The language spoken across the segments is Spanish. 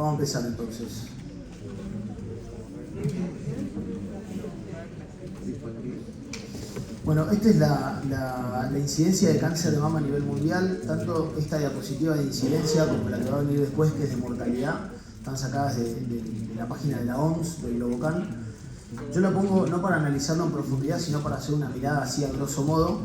Vamos a empezar entonces. Bueno, esta es la incidencia de cáncer de mama a nivel mundial. Tanto esta diapositiva de incidencia como la que va a venir después, que es de mortalidad, están sacadas de la página de la OMS, del Globocan. Yo la pongo no para analizarlo en profundidad, sino para hacer una mirada así a grosso modo.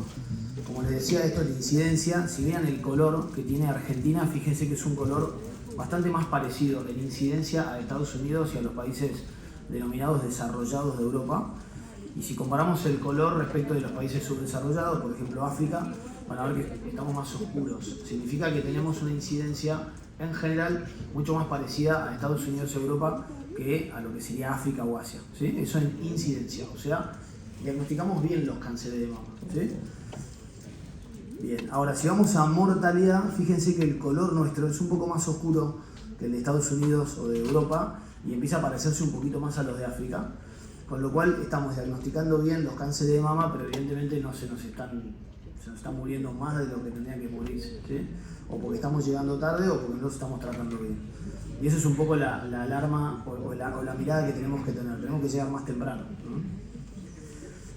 Como les decía, esto es la incidencia. Si vean el color que tiene Argentina, fíjense que es un color bastante más parecido en incidencia a Estados Unidos y a los países denominados desarrollados de Europa. Y si comparamos el color respecto de los países subdesarrollados, por ejemplo África, van a ver que estamos más oscuros. Significa que tenemos una incidencia en general mucho más parecida a Estados Unidos y Europa que a lo que sería África o Asia, ¿sí? Eso en incidencia, o sea, diagnosticamos bien los cánceres de mama, ¿sí? Bien, ahora si vamos a mortalidad, fíjense que el color nuestro es un poco más oscuro que el de Estados Unidos o de Europa y empieza a parecerse un poquito más a los de África, con lo cual estamos diagnosticando bien los cánceres de mama, pero evidentemente no se nos están muriendo más de lo que tendrían que morirse, ¿sí? O porque estamos llegando tarde o porque no los estamos tratando bien. Y eso es un poco la alarma o la mirada que tenemos que tener. Tenemos que llegar más temprano, ¿no?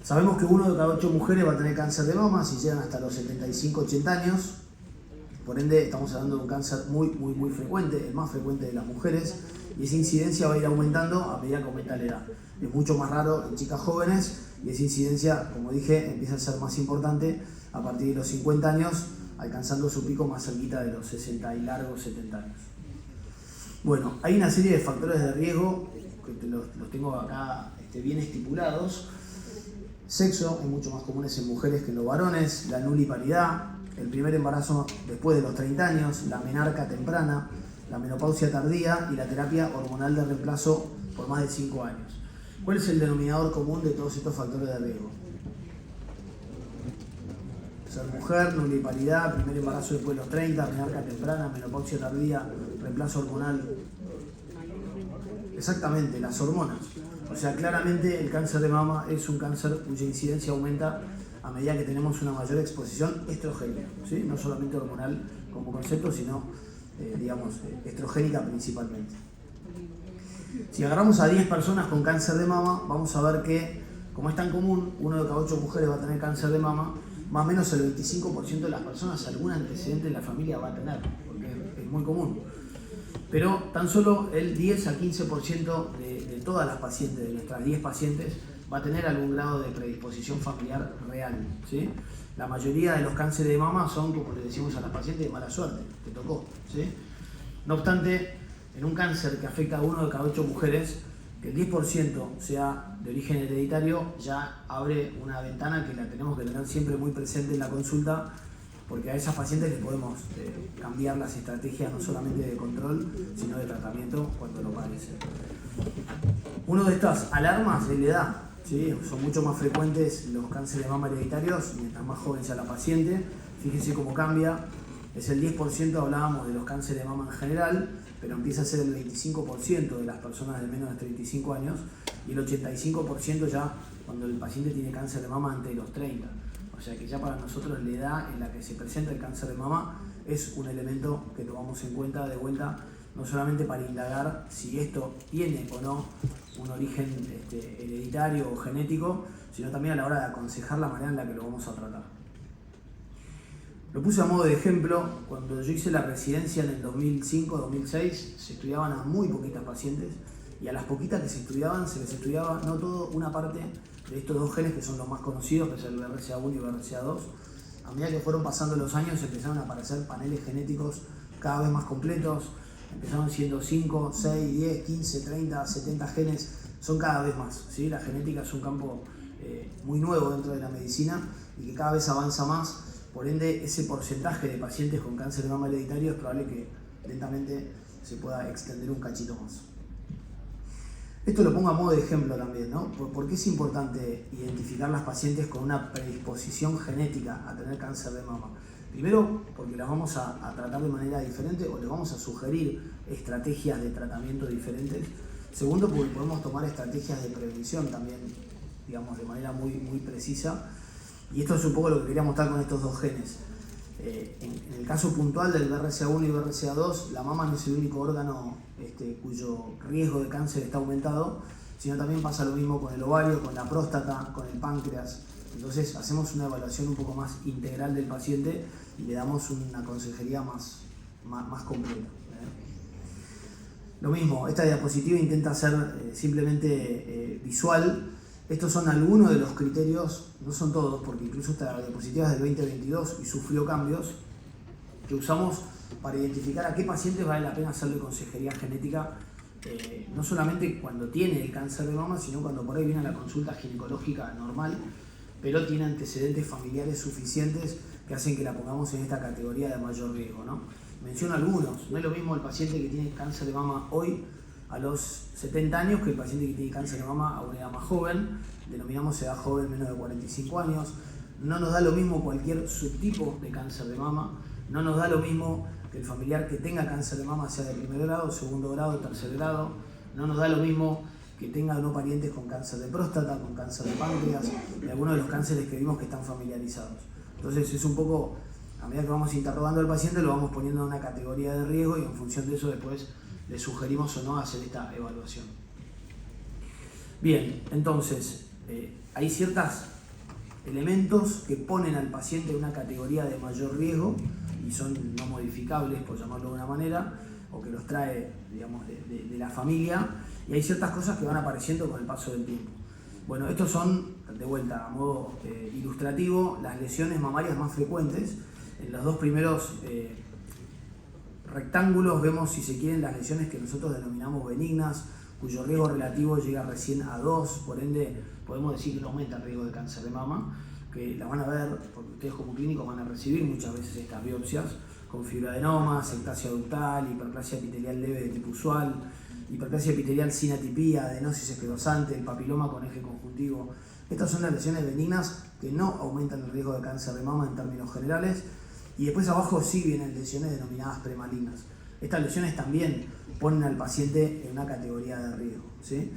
Sabemos que 1 de cada 8 mujeres va a tener cáncer de mama si llegan hasta los 75-80 años. Por ende, estamos hablando de un cáncer muy frecuente, el más frecuente de las mujeres. Y esa incidencia va a ir aumentando a medida que aumenta la edad. Es mucho más raro en chicas jóvenes y esa incidencia, como dije, empieza a ser más importante a partir de los 50 años, alcanzando su pico más cerquita de los 60 y largos 70 años. Bueno, hay una serie de factores de riesgo que los tengo acá bien estipulados. Sexo es mucho más comunes en mujeres que en los varones, la nuliparidad, el primer embarazo después de los 30 años, la menarca temprana, la menopausia tardía y la terapia hormonal de reemplazo por más de 5 años. ¿Cuál es el denominador común de todos estos factores de riesgo? Ser mujer, nuliparidad, primer embarazo después de los 30, menarca temprana, menopausia tardía, reemplazo hormonal. Exactamente, las hormonas. O sea, claramente el cáncer de mama es un cáncer cuya incidencia aumenta a medida que tenemos una mayor exposición estrogénica, ¿sí? No solamente hormonal como concepto, sino, estrogénica principalmente. Si agarramos a 10 personas con cáncer de mama, vamos a ver que, como es tan común, 1 de cada 8 mujeres va a tener cáncer de mama, más o menos el 25% de las personas algún antecedente en la familia va a tener, porque es muy común. Pero tan solo el 10 a 15% de todas las pacientes, de nuestras 10 pacientes, va a tener algún grado de predisposición familiar real, ¿sí? La mayoría de los cánceres de mama son, como le decimos a las pacientes, de mala suerte, te tocó, ¿sí? No obstante, en un cáncer que afecta a 1 de cada 8 mujeres, que el 10% sea de origen hereditario, ya abre una ventana que la tenemos que tener siempre muy presente en la consulta, porque a esas pacientes les podemos cambiar las estrategias no solamente de control, sino de tratamiento cuando lo padecen. Una de estas alarmas es la edad, ¿sí? Son mucho más frecuentes los cánceres de mama hereditarios mientras más joven sea la paciente. Fíjense cómo cambia. Es el 10%, hablábamos de los cánceres de mama en general, pero empieza a ser el 25% de las personas de menos de 35 años y el 85% ya cuando el paciente tiene cáncer de mama antes de los 30. O sea que ya para nosotros la edad en la que se presenta el cáncer de mama es un elemento que tomamos en cuenta de vuelta, no solamente para indagar si esto tiene o no un origen hereditario o genético, sino también a la hora de aconsejar la manera en la que lo vamos a tratar. Lo puse a modo de ejemplo. Cuando yo hice la residencia en el 2005-2006, se estudiaban a muy poquitas pacientes y a las poquitas que se estudiaban, se les estudiaba no todo, una parte de estos dos genes que son los más conocidos, que es el BRCA1 y BRCA2. A medida que fueron pasando los años empezaron a aparecer paneles genéticos cada vez más completos, empezaron siendo 5, 6, 10, 15, 30, 70 genes, son cada vez más, ¿sí? La genética es un campo muy nuevo dentro de la medicina y que cada vez avanza más, por ende ese porcentaje de pacientes con cáncer de mama hereditario es probable que lentamente se pueda extender un cachito más. Esto lo pongo a modo de ejemplo también, ¿no? ¿Por qué es importante identificar las pacientes con una predisposición genética a tener cáncer de mama? Primero, porque las vamos a tratar de manera diferente o les vamos a sugerir estrategias de tratamiento diferentes. Segundo, porque podemos tomar estrategias de prevención también, digamos, de manera muy precisa. Y esto es un poco lo que quería mostrar con estos dos genes. En el caso puntual del BRCA1 y BRCA2, la mama no es el único órgano cuyo riesgo de cáncer está aumentado, sino también pasa lo mismo con el ovario, con la próstata, con el páncreas. Entonces hacemos una evaluación un poco más integral del paciente y le damos una consejería más completa. Lo mismo, esta diapositiva intenta ser simplemente visual. Estos son algunos de los criterios, no son todos, porque incluso esta diapositiva es del 2022 y sufrió cambios, que usamos para identificar a qué pacientes vale la pena hacerle consejería genética, no solamente cuando tiene el cáncer de mama, sino cuando por ahí viene a la consulta ginecológica normal, pero tiene antecedentes familiares suficientes que hacen que la pongamos en esta categoría de mayor riesgo, ¿no? Menciono algunos. No es lo mismo el paciente que tiene cáncer de mama hoy a los 70 años que el paciente que tiene cáncer de mama a una edad más joven, denominamos edad joven menos de 45 años. No nos da lo mismo cualquier subtipo de cáncer de mama, no nos da lo mismo que el familiar que tenga cáncer de mama sea de primer grado, segundo grado, tercer grado, no nos da lo mismo que tenga no parientes con cáncer de próstata, con cáncer de páncreas, y algunos de los cánceres que vimos que están familiarizados. Entonces es un poco, a medida que vamos interrogando al paciente, lo vamos poniendo en una categoría de riesgo y en función de eso después le sugerimos o no hacer esta evaluación. Bien, entonces hay ciertos elementos que ponen al paciente en una categoría de mayor riesgo y son no modificables, por llamarlo de una manera, o que los trae, digamos, de la familia, y hay ciertas cosas que van apareciendo con el paso del tiempo. Bueno, estos son, de vuelta, a modo ilustrativo, las lesiones mamarias más frecuentes. En los dos primeros rectángulos vemos, si se quieren, las lesiones que nosotros denominamos benignas, cuyo riesgo relativo llega recién a 2, por ende podemos decir que no aumenta el riesgo de cáncer de mama, que la van a ver, porque ustedes como clínicos van a recibir muchas veces estas biopsias, con fibroadenomas, ectasia ductal, hiperplasia epitelial leve de tipo usual, hiperplasia epitelial sin atipía, adenosis esclerosante, el papiloma con eje conjuntivo. Estas son las lesiones benignas que no aumentan el riesgo de cáncer de mama en términos generales. Y después abajo sí vienen lesiones denominadas premalignas. Estas lesiones también ponen al paciente en una categoría de riesgo, ¿sí?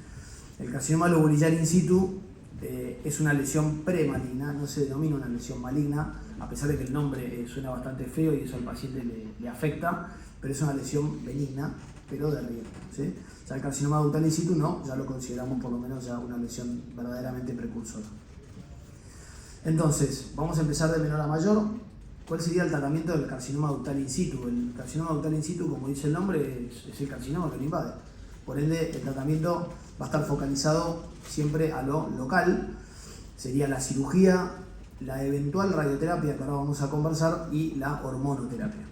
El carcinoma lobular in situ es una lesión premaligna, no se denomina una lesión maligna, a pesar de que el nombre suena bastante feo y eso al paciente le afecta, pero es una lesión benigna, pero de riesgo, ¿sí? Ya el carcinoma ductal in situ no, ya lo consideramos por lo menos ya una lesión verdaderamente precursora. Entonces, vamos a empezar de menor a mayor. ¿Cuál sería el tratamiento del carcinoma ductal in situ? El carcinoma ductal in situ, como dice el nombre, es el carcinoma que lo invade. Por ende, el tratamiento va a estar focalizado siempre a lo local. Sería la cirugía, la eventual radioterapia, que ahora vamos a conversar, y la hormonoterapia.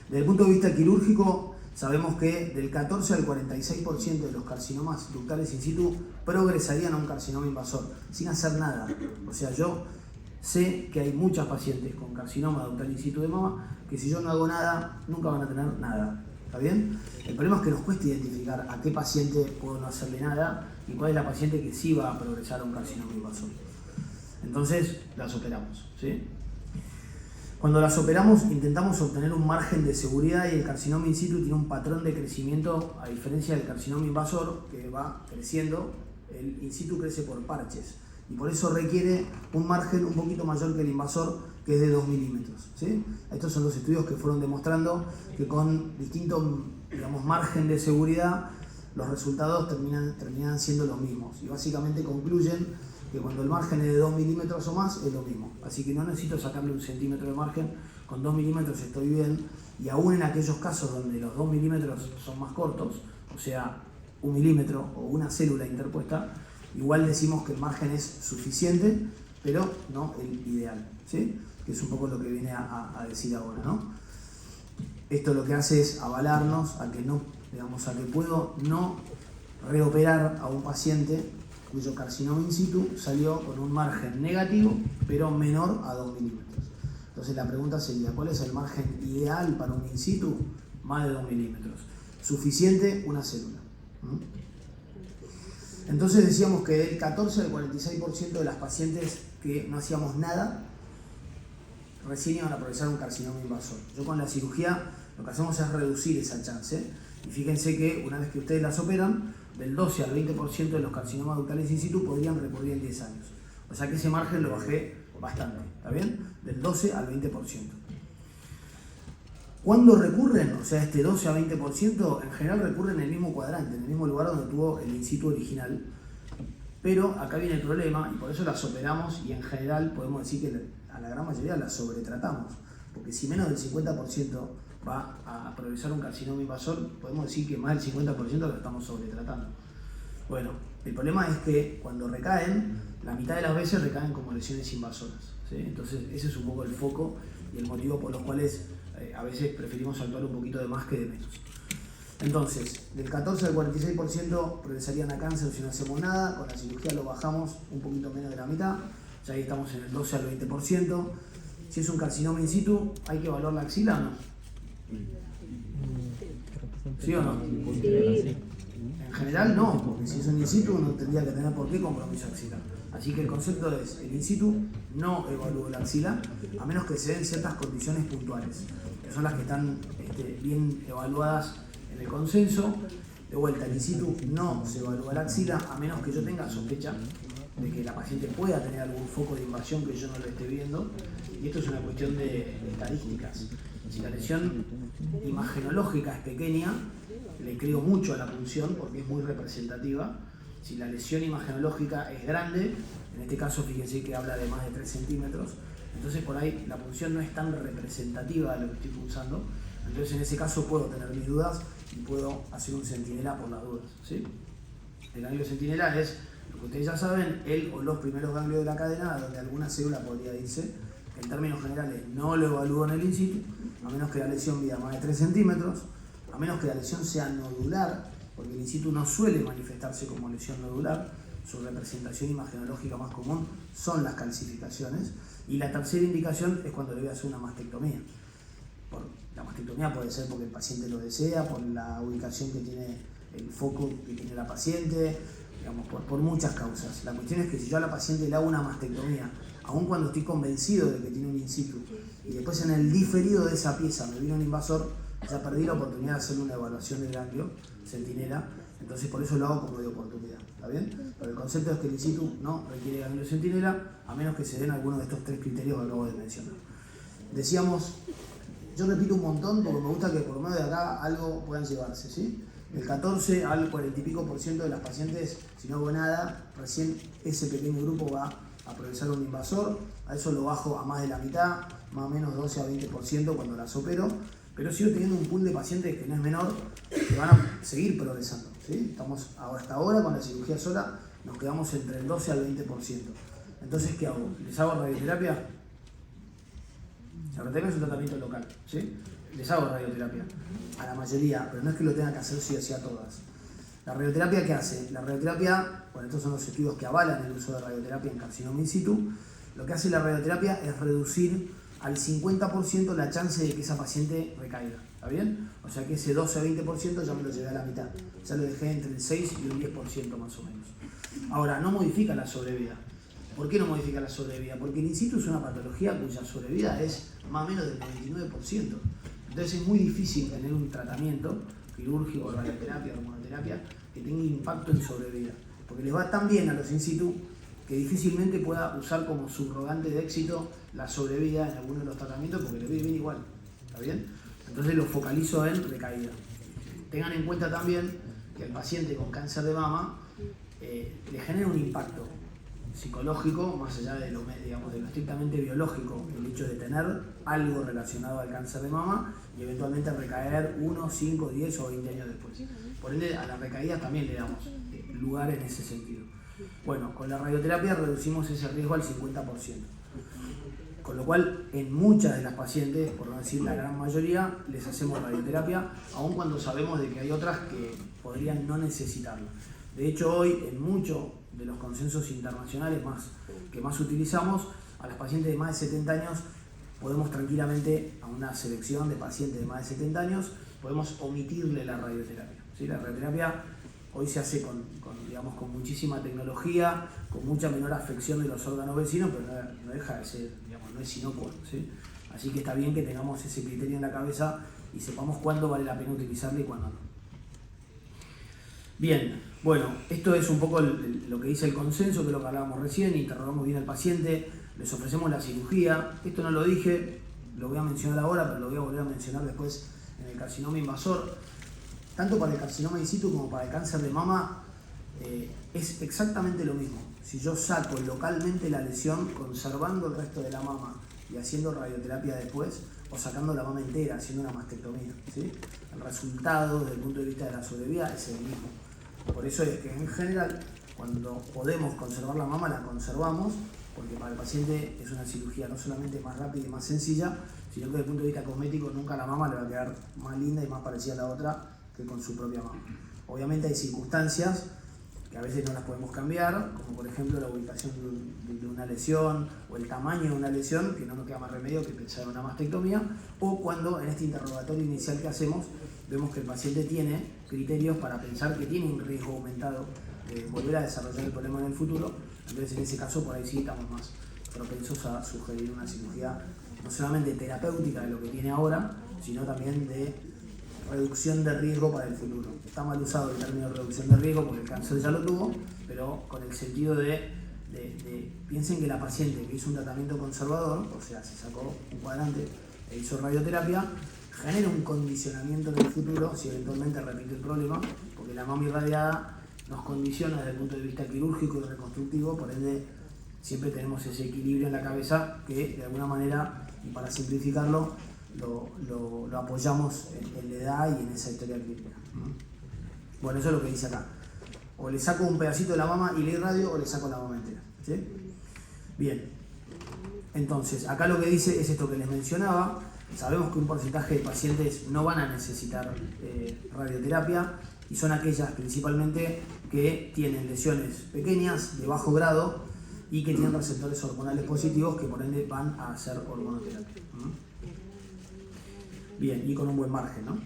Desde el punto de vista quirúrgico, sabemos que del 14 al 46% de los carcinomas ductales in situ progresarían a un carcinoma invasor, sin hacer nada. O sea, yo sé que hay muchas pacientes con carcinoma ductal in situ de mama que si yo no hago nada, nunca van a tener nada. ¿Está bien? El problema es que nos cuesta identificar a qué paciente puedo no hacerle nada y cuál es la paciente que sí va a progresar a un carcinoma invasor. Entonces, las operamos, ¿sí? Cuando las operamos, intentamos obtener un margen de seguridad y el carcinoma in situ tiene un patrón de crecimiento, a diferencia del carcinoma invasor, que va creciendo. El in situ crece por parches y por eso requiere un margen un poquito mayor que el invasor, que es de 2 milímetros, ¿sí? Estos son los estudios que fueron demostrando que con distinto, digamos, margen de seguridad los resultados terminan siendo los mismos y básicamente concluyen que cuando el margen es de 2 milímetros o más es lo mismo, así que no necesito sacarle 1 centímetro de margen, con 2 milímetros estoy bien, y aún en aquellos casos donde los 2 milímetros son más cortos, o sea 1 milímetro o una célula interpuesta, igual decimos que el margen es suficiente, pero no el ideal, ¿sí? Que es un poco lo que viene a decir ahora, ¿no? Esto lo que hace es avalarnos a que no, digamos, a que puedo no reoperar a un paciente cuyo carcinoma in situ salió con un margen negativo, pero menor a 2 milímetros. Entonces la pregunta sería, ¿cuál es el margen ideal para un in situ? Más de 2 milímetros. Suficiente, una célula. Entonces decíamos que del 14 al 46% de las pacientes que no hacíamos nada, recién iban a progresar un carcinoma invasor. Yo con la cirugía lo que hacemos es reducir esa chance. Y fíjense que una vez que ustedes las operan, del 12 al 20% de los carcinomas ductales in situ podrían recurrir en 10 años. O sea que ese margen lo bajé bastante. ¿está bien? Del 12 al 20%. ¿Cuándo recurren? O sea, este 12 a 20% en general recurren en el mismo cuadrante, en el mismo lugar donde tuvo el in situ original. Pero acá viene el problema y por eso las operamos y en general podemos decir que a la gran mayoría las sobretratamos. Porque si menos del 50% va a progresar un carcinoma invasor, podemos decir que más del 50% lo estamos sobretratando. Bueno, el problema es que cuando recaen, la mitad de las veces recaen como lesiones invasoras, ¿sí? Entonces ese es un poco el foco y el motivo por los cuales a veces preferimos actuar un poquito de más que de menos. Entonces, del 14 al 46% progresarían a cáncer si no hacemos nada, con la cirugía lo bajamos un poquito menos de la mitad, ya ahí estamos en el 12 al 20%. Si es un carcinoma in situ, ¿hay que evaluar la axila o no? ¿Sí o no? Sí. En general no, porque si es un in situ no tendría que tener por qué compromiso axilar. Así que el concepto es, el in situ no evalúa la axila, a menos que se den ciertas condiciones puntuales, que son las que están bien evaluadas en el consenso. De vuelta, el in situ no se evalúa la axila, a menos que yo tenga sospecha de que la paciente pueda tener algún foco de invasión que yo no lo esté viendo, y esto es una cuestión de estadísticas. Si la lesión imagenológica es pequeña, le creo mucho a la punción porque es muy representativa. Si la lesión imagenológica es grande, en este caso fíjense que habla de más de 3 centímetros, entonces por ahí la punción no es tan representativa de lo que estoy punzando, entonces en ese caso puedo tener mis dudas y puedo hacer un centinela por las dudas, ¿sí? El ganglio centinela es, lo que ustedes ya saben, el o los primeros ganglios de la cadena donde alguna célula podría irse. En términos generales no lo evalúo en el in situ, a menos que la lesión mida más de 3 centímetros, a menos que la lesión sea nodular, porque el in situ no suele manifestarse como lesión nodular, su representación imagenológica más común son las calcificaciones, y la tercera indicación es cuando le voy a hacer una mastectomía. La mastectomía puede ser porque el paciente lo desea, por la ubicación que tiene el foco que tiene la paciente, digamos, por muchas causas. La cuestión es que si yo a la paciente le hago una mastectomía, aun cuando estoy convencido de que tiene un in situ, y después en el diferido de esa pieza me vino un invasor, ya perdí la oportunidad de hacer una evaluación del ganglio centinela, entonces por eso lo hago como de oportunidad, ¿está bien? Pero el concepto es que el in situ no requiere ganglio centinela, a menos que se den alguno de estos 3 criterios que acabo de mencionar. Decíamos, yo repito un montón porque me gusta que por lo menos de acá algo puedan llevarse, ¿sí? Del 14 al 40 y pico % de las pacientes, si no hago nada, recién ese pequeño grupo va a progresar un invasor, a eso lo bajo a más de la mitad, más o menos 12 a 20% cuando las opero, pero sigo teniendo un pool de pacientes que no es menor, que van a seguir progresando, ¿sí? Estamos hasta ahora con la cirugía sola, nos quedamos entre el 12 al 20%. Entonces, ¿qué hago? ¿Les hago radioterapia? La radioterapia es un tratamiento local, ¿sí? Les hago radioterapia, a la mayoría, pero no es que lo tengan que hacer sí o sí a todas. ¿La radioterapia qué hace? La radioterapia, bueno, estos son los estudios que avalan el uso de radioterapia en carcinoma in situ. Lo que hace la radioterapia es reducir al 50% la chance de que esa paciente recaiga, ¿está bien? O sea que ese 12 a 20% ya me lo llevé a la mitad, ya lo dejé entre el 6 y un 10% más o menos. Ahora, no modifica la sobrevida. ¿Por qué no modifica la sobrevida? Porque el in situ es una patología cuya sobrevida es más o menos del 99%. Entonces es muy difícil tener un tratamiento quirúrgico, radioterapia, hormonoterapia, que tenga impacto en sobrevida. Porque les va tan bien a los in situ que difícilmente pueda usar como subrogante de éxito la sobrevida en alguno de los tratamientos porque les viene bien igual. ¿Está bien? Entonces lo focalizo en recaída. Tengan en cuenta también que el paciente con cáncer de mama le genera un impacto psicológico, más allá de lo, digamos, de lo estrictamente biológico, el hecho de tener algo relacionado al cáncer de mama y eventualmente recaer 1, 5, 10 o 20 años después. Por ende, a la recaída también le damos lugar en ese sentido. Bueno, con la radioterapia reducimos ese riesgo al 50%. Con lo cual, en muchas de las pacientes, por no decir la gran mayoría, les hacemos radioterapia, aun cuando sabemos de que hay otras que podrían no necesitarlo. De hecho, hoy, en muchos de los consensos internacionales que más utilizamos, a las pacientes de más de 70 años, podemos tranquilamente, a una selección de pacientes de más de 70 años, podemos omitirle la radioterapia, ¿sí? La radioterapia hoy se hace con muchísima tecnología, con mucha menor afección de los órganos vecinos, pero no deja de ser, digamos, no es inocuo, ¿sí? Así que está bien que tengamos ese criterio en la cabeza y sepamos cuándo vale la pena utilizarlo y cuándo no. Bien, bueno, esto es un poco lo que dice el consenso, que es lo que hablábamos recién, interrogamos bien al paciente, les ofrecemos la cirugía. Esto no lo dije, lo voy a mencionar ahora, pero lo voy a volver a mencionar después en el carcinoma invasor. Tanto para el carcinoma in situ como para el cáncer de mama es exactamente lo mismo. Si yo saco localmente la lesión, conservando el resto de la mama y haciendo radioterapia después, o sacando la mama entera, haciendo una mastectomía, ¿sí? El resultado desde el punto de vista de la sobrevida es el mismo. Por eso es que en general, cuando podemos conservar la mama, la conservamos, porque para el paciente es una cirugía no solamente más rápida y más sencilla, sino que desde el punto de vista cosmético nunca la mama le va a quedar más linda y más parecida a la otra que con su propia mama. Obviamente hay circunstancias que a veces no las podemos cambiar, como por ejemplo la ubicación de una lesión o el tamaño de una lesión, que no nos queda más remedio que pensar en una mastectomía, o cuando en este interrogatorio inicial que hacemos vemos que el paciente tiene criterios para pensar que tiene un riesgo aumentado de volver a desarrollar el problema en el futuro. Entonces en ese caso por ahí sí estamos más propensos a sugerir una cirugía no solamente terapéutica de lo que tiene ahora, sino también de reducción de riesgo para el futuro. Está mal usado el término reducción de riesgo porque el cáncer ya lo tuvo, pero con el sentido de piensen que la paciente que hizo un tratamiento conservador, o sea, se sacó un cuadrante e hizo radioterapia, genera un condicionamiento en el futuro si eventualmente repite el problema, porque la mama irradiada nos condiciona desde el punto de vista quirúrgico y reconstructivo, por ende siempre tenemos ese equilibrio en la cabeza que de alguna manera, y para simplificarlo, lo apoyamos en la edad y en esa historia clínica. Bueno, eso es lo que dice acá. O le saco un pedacito de la mama y le irradio o le saco la mama entera. ¿Sí? Bien. Entonces, acá lo que dice es esto que les mencionaba. Sabemos que un porcentaje de pacientes no van a necesitar radioterapia y son aquellas principalmente que tienen lesiones pequeñas, de bajo grado y que tienen receptores hormonales positivos que por ende van a hacer hormonoterapia. Bien, y con un buen margen, ¿no?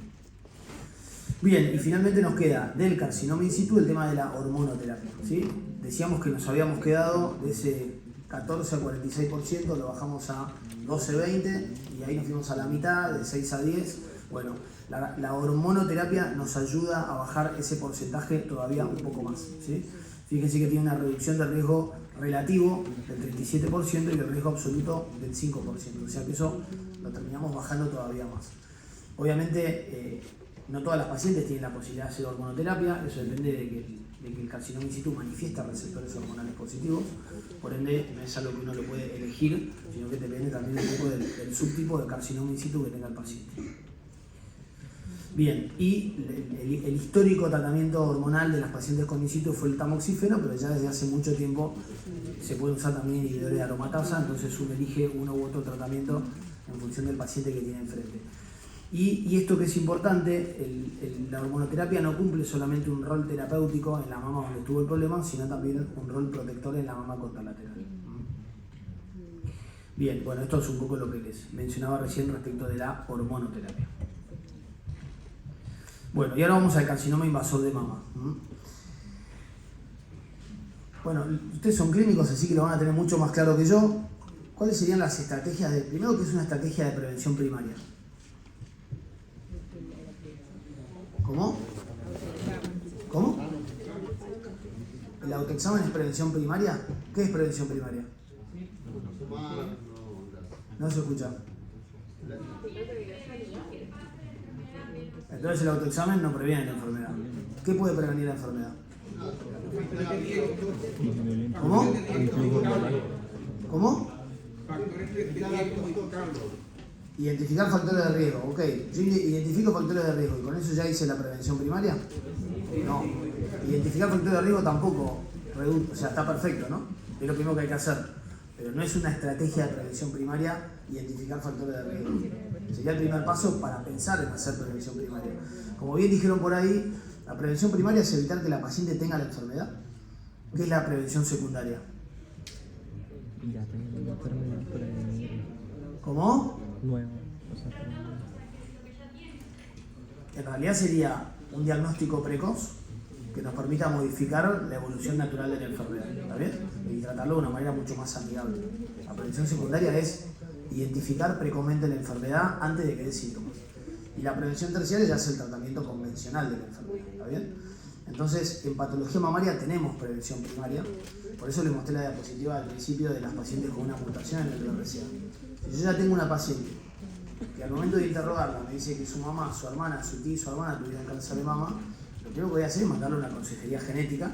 Bien, y finalmente nos queda del carcinoma in situ el tema de la hormonoterapia, ¿sí? Decíamos que nos habíamos quedado de ese 14 a 46%, lo bajamos a 12-20 y ahí nos fuimos a la mitad, de 6 a 10. Bueno, la hormonoterapia nos ayuda a bajar ese porcentaje todavía un poco más, ¿sí? Fíjense que tiene una reducción de riesgo relativo del 37% y el riesgo absoluto del 5%, o sea que eso lo terminamos bajando todavía más. Obviamente no todas las pacientes tienen la posibilidad de hacer hormonoterapia, eso depende de que el carcinoma in situ manifiesta receptores hormonales positivos, por ende no es algo que uno lo puede elegir, sino que depende también un poco del subtipo de carcinoma in situ que tenga el paciente. Bien, y el histórico tratamiento hormonal de las pacientes con in situ fue el tamoxífeno, pero ya desde hace mucho tiempo se puede usar también inhibidores de aromatasa, entonces uno elige uno u otro tratamiento en función del paciente que tiene enfrente. Y esto que es importante, la hormonoterapia no cumple solamente un rol terapéutico en la mama donde estuvo el problema, sino también un rol protector en la mama contralateral. Bien, bueno, esto es un poco lo que les mencionaba recién respecto de la hormonoterapia. Bueno, y ahora vamos al carcinoma invasor de mama. Bueno, ustedes son clínicos, así que lo van a tener mucho más claro que yo. ¿Cuáles serían las estrategias primero, que es una estrategia de prevención primaria? ¿Cómo? ¿Cómo? ¿El autoexamen es prevención primaria? ¿Qué es prevención primaria? No se escucha. Entonces el autoexamen no previene la enfermedad. ¿Qué puede prevenir la enfermedad? ¿Cómo? ¿Cómo? Identificar factores de riesgo, ok. Yo identifico factores de riesgo y con eso ya hice la prevención primaria. No. Identificar factores de riesgo tampoco reduce, o sea, está perfecto, ¿no? Es lo primero que hay que hacer. Pero no es una estrategia de prevención primaria identificar factores de riesgo. Sería el primer paso para pensar en hacer prevención primaria. Como bien dijeron por ahí, la prevención primaria es evitar que la paciente tenga la enfermedad. ¿Qué es la prevención secundaria? Ya tengo la enfermedad prevenir. ¿Cómo? Nuevo. En realidad sería un diagnóstico precoz que nos permita modificar la evolución natural de la enfermedad, ¿está bien? Y tratarlo de una manera mucho más amigable. La prevención secundaria es identificar precozmente la enfermedad antes de que dé síntomas. Y la prevención terciaria ya es el tratamiento convencional de la enfermedad, ¿está bien? Entonces, en patología mamaria tenemos prevención primaria, por eso les mostré la diapositiva al principio de las pacientes con una mutación en el BRCA. Si yo ya tengo una paciente que al momento de interrogarla me dice que su mamá, su hermana, su tía y su hermana tuvieron cáncer de mama, lo primero que voy a hacer es mandarle una consejería genética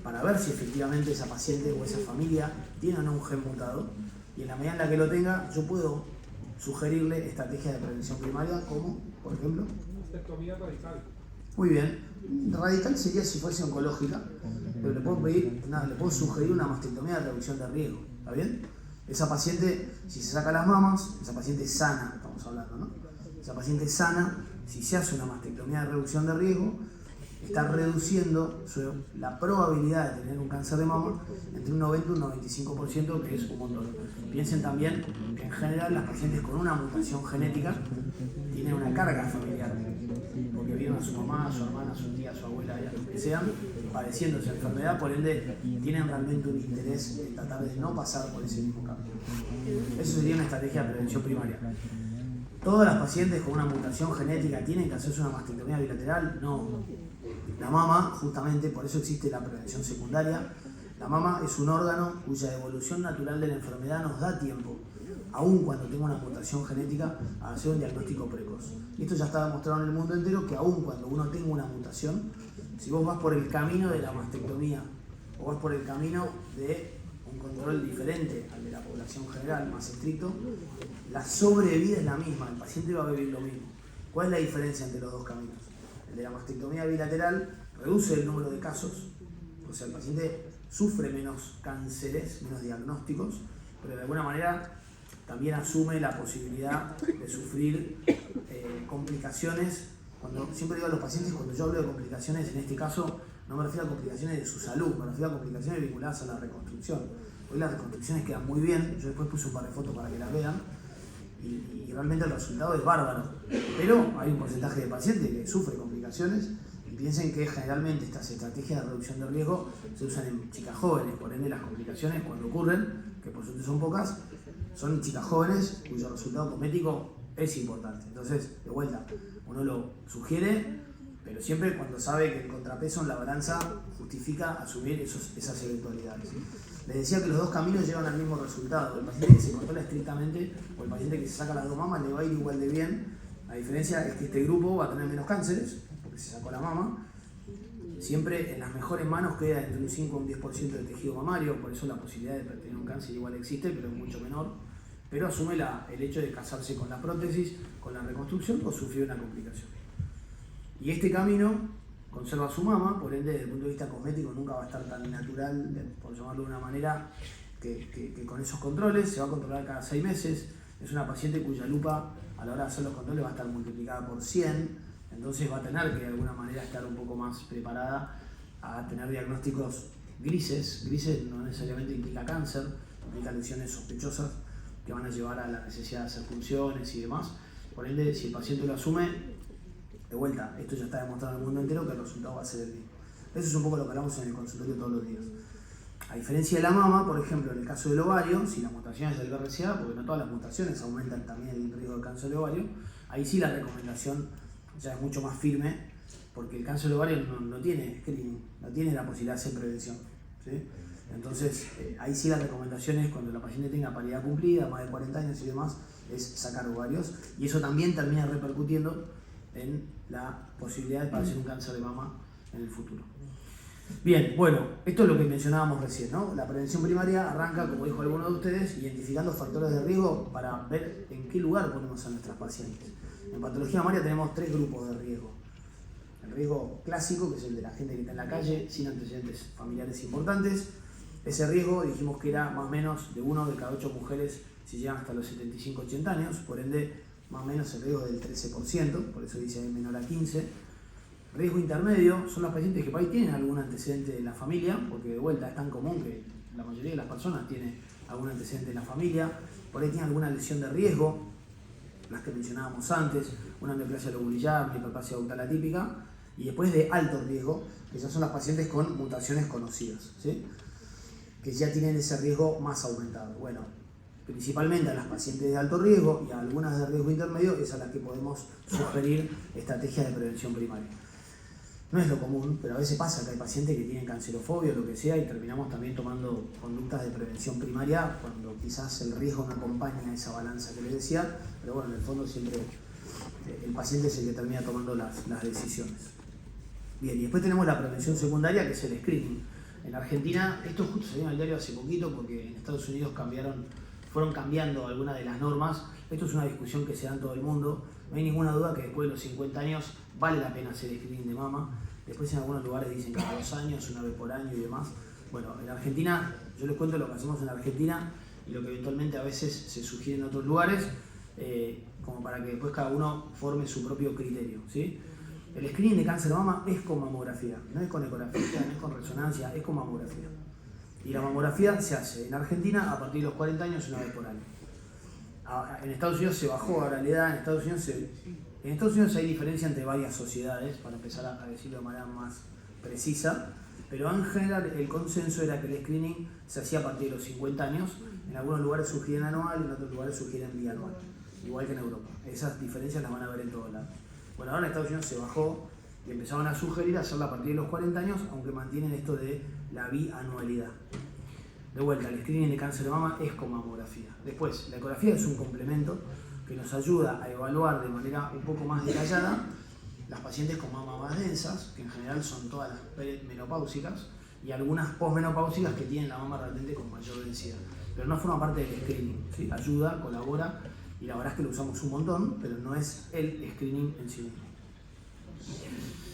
para ver si efectivamente esa paciente o esa familia tiene o no un gen mutado, y en la medida en la que lo tenga, yo puedo sugerirle estrategias de prevención primaria como, por ejemplo, mastectomía radical. muy bien, radical sería si fuese oncológica, pero le puedo pedir, le puedo sugerir una mastectomía de reducción de riesgo, ¿está bien? Esa paciente, si se saca las mamas, esa paciente sana, estamos hablando, ¿no? Esa paciente sana, si se hace una mastectomía de reducción de riesgo, está reduciendo la probabilidad de tener un cáncer de mama entre un 90 y un 95%, que es un montón. Piensen también que en general las pacientes con una mutación genética tienen una carga familiar, porque vieron a su mamá, a su hermana, a su tía, a su abuela, a lo que sean, padeciendo esa enfermedad, por ende tienen realmente un interés en tratar de no pasar por ese mismo camino. Eso sería una estrategia de prevención primaria. ¿Todas las pacientes con una mutación genética tienen que hacerse una mastectomía bilateral? No. La mama, justamente, por eso existe la prevención secundaria. La mama es un órgano cuya evolución natural de la enfermedad nos da tiempo, aun cuando tenga una mutación genética, a hacer un diagnóstico precoz. Y esto ya está demostrado en el mundo entero, que aun cuando uno tenga una mutación, si vos vas por el camino de la mastectomía o vas por el camino de un control diferente al de la población general, más estricto, la sobrevida es la misma, el paciente va a vivir lo mismo. ¿Cuál es la diferencia entre los dos caminos? El de la mastectomía bilateral reduce el número de casos, o sea, el paciente sufre menos cánceres, menos diagnósticos, pero de alguna manera también asume la posibilidad de sufrir complicaciones. Siempre digo a los pacientes, cuando yo hablo de complicaciones, en este caso no me refiero a complicaciones de su salud, me refiero a complicaciones vinculadas a la reconstrucción. Hoy las reconstrucciones quedan muy bien, yo después puse un par de fotos para que las vean, y realmente el resultado es bárbaro, pero hay un porcentaje de pacientes que sufre complicaciones, y piensen que generalmente estas estrategias de reducción de riesgo se usan en chicas jóvenes, por ende las complicaciones cuando ocurren, que por suerte son pocas, son en chicas jóvenes cuyo resultado cosmético es importante. Entonces, de vuelta, uno lo sugiere, pero siempre cuando sabe que el contrapeso en la balanza justifica asumir esas eventualidades. Les decía que los dos caminos llevan al mismo resultado. El paciente que se controla estrictamente o el paciente que se saca las dos mamas le va a ir igual de bien. La diferencia es que este grupo va a tener menos cánceres, porque se sacó la mama. Siempre en las mejores manos queda entre un 5 y un 10% de tejido mamario, por eso la posibilidad de tener un cáncer igual existe, pero es mucho menor. Pero asume el hecho de casarse con la prótesis, con la reconstrucción o sufrir una complicación. Y este camino conserva su mama, por ende desde el punto de vista cosmético nunca va a estar tan natural, por llamarlo de una manera, que con esos controles. Se va a controlar cada 6 meses. Es una paciente cuya lupa a la hora de hacer los controles va a estar multiplicada por 100, entonces va a tener que de alguna manera estar un poco más preparada a tener diagnósticos grises. Grises no necesariamente implica cáncer, implica lesiones sospechosas que van a llevar a la necesidad de hacer funciones y demás. Por ende, si el paciente lo asume, de vuelta, esto ya está demostrado en el mundo entero que el resultado va a ser el mismo. Eso es un poco lo que hablamos en el consultorio todos los días. A diferencia de la mama, por ejemplo, en el caso del ovario, si la mutación es del BRCA, porque no todas las mutaciones aumentan también el riesgo de cáncer de ovario, ahí sí la recomendación ya es mucho más firme, porque el cáncer de ovario no tiene screening, no tiene la posibilidad de hacer prevención, ¿sí? Entonces, ahí sí la recomendación es cuando la paciente tenga paridad cumplida, más de 40 años y demás, es sacar ovarios, y eso también termina repercutiendo en la posibilidad de padecer un cáncer de mama en el futuro. Bien, bueno, esto es lo que mencionábamos recién, ¿no? La prevención primaria arranca, como dijo alguno de ustedes, identificando factores de riesgo para ver en qué lugar ponemos a nuestras pacientes. En patología mamaria tenemos 3 grupos de riesgo. El riesgo clásico, que es el de la gente que está en la calle, sin antecedentes familiares importantes. Ese riesgo dijimos que era más o menos de 1 de cada 8 mujeres si llegan hasta los 75-80 años, por ende más o menos el riesgo del 13%, por eso dice menor a 15. Riesgo intermedio son las pacientes que por ahí tienen algún antecedente en la familia, porque de vuelta es tan común que la mayoría de las personas tiene algún antecedente en la familia, por ahí tienen alguna lesión de riesgo, las que mencionábamos antes, una neoplasia lobulillar, una hiperplasia ductal atípica, y después de alto riesgo, que ya son las pacientes con mutaciones conocidas, ¿sí? Que ya tienen ese riesgo más aumentado. Bueno, principalmente a las pacientes de alto riesgo y a algunas de riesgo intermedio es a las que podemos sugerir estrategias de prevención primaria. No es lo común, pero a veces pasa que hay pacientes que tienen cancerofobia o lo que sea y terminamos también tomando conductas de prevención primaria cuando quizás el riesgo no acompaña esa balanza que les decía, pero bueno, en el fondo siempre el paciente es el que termina tomando las decisiones. Bien, y después tenemos la prevención secundaria, que es el screening. En Argentina, esto justo salió en el diario hace poquito porque en Estados Unidos fueron cambiando algunas de las normas. Esto es una discusión que se da en todo el mundo. No hay ninguna duda que después de los 50 años vale la pena hacer screening de mama. Después en algunos lugares dicen cada 2 años, una vez por año y demás. Bueno, en Argentina, yo les cuento lo que hacemos en Argentina y lo que eventualmente a veces se sugiere en otros lugares, como para que después cada uno forme su propio criterio, ¿sí? El screening de cáncer de mama es con mamografía, no es con ecografía, no es con resonancia, es con mamografía. Y la mamografía se hace en Argentina a partir de los 40 años, una vez por año. En Estados Unidos se bajó ahora la edad, en Estados Unidos hay diferencia entre varias sociedades, para empezar a decirlo de manera más precisa, pero en general el consenso era que el screening se hacía a partir de los 50 años, en algunos lugares sugieren anual, en otros lugares sugieren bianual, igual que en Europa. Esas diferencias las van a ver en todos lados. Bueno, ahora en Estados Unidos se bajó y empezaron a sugerir hacerla a partir de los 40 años, aunque mantienen esto de la bianualidad. De vuelta, el screening de cáncer de mama es con mamografía. Después, la ecografía es un complemento que nos ayuda a evaluar de manera un poco más detallada las pacientes con mama más densas, que en general son todas las menopáusicas, y algunas posmenopáusicas que tienen la mama realmente con mayor densidad. Pero no forma parte del screening, ¿sí? Ayuda, colabora, y la verdad es que lo usamos un montón, pero no es el screening en sí mismo.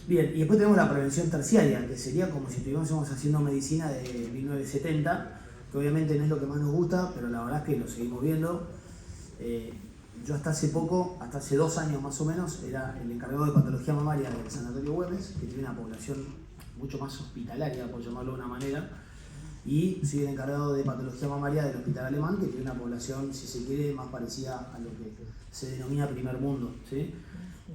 Bien, y después tenemos la prevención terciaria, que sería como si estuviésemos haciendo medicina de 1970, que obviamente no es lo que más nos gusta, pero la verdad es que lo seguimos viendo. Yo hasta hace poco, hasta hace 2 años más o menos, era el encargado de patología mamaria del Sanatorio Güemes, que tiene una población mucho más hospitalaria, por llamarlo de una manera, y soy el encargado de patología mamaria del Hospital Alemán, que tiene una población, si se quiere, más parecida a lo que se denomina primer mundo, ¿sí?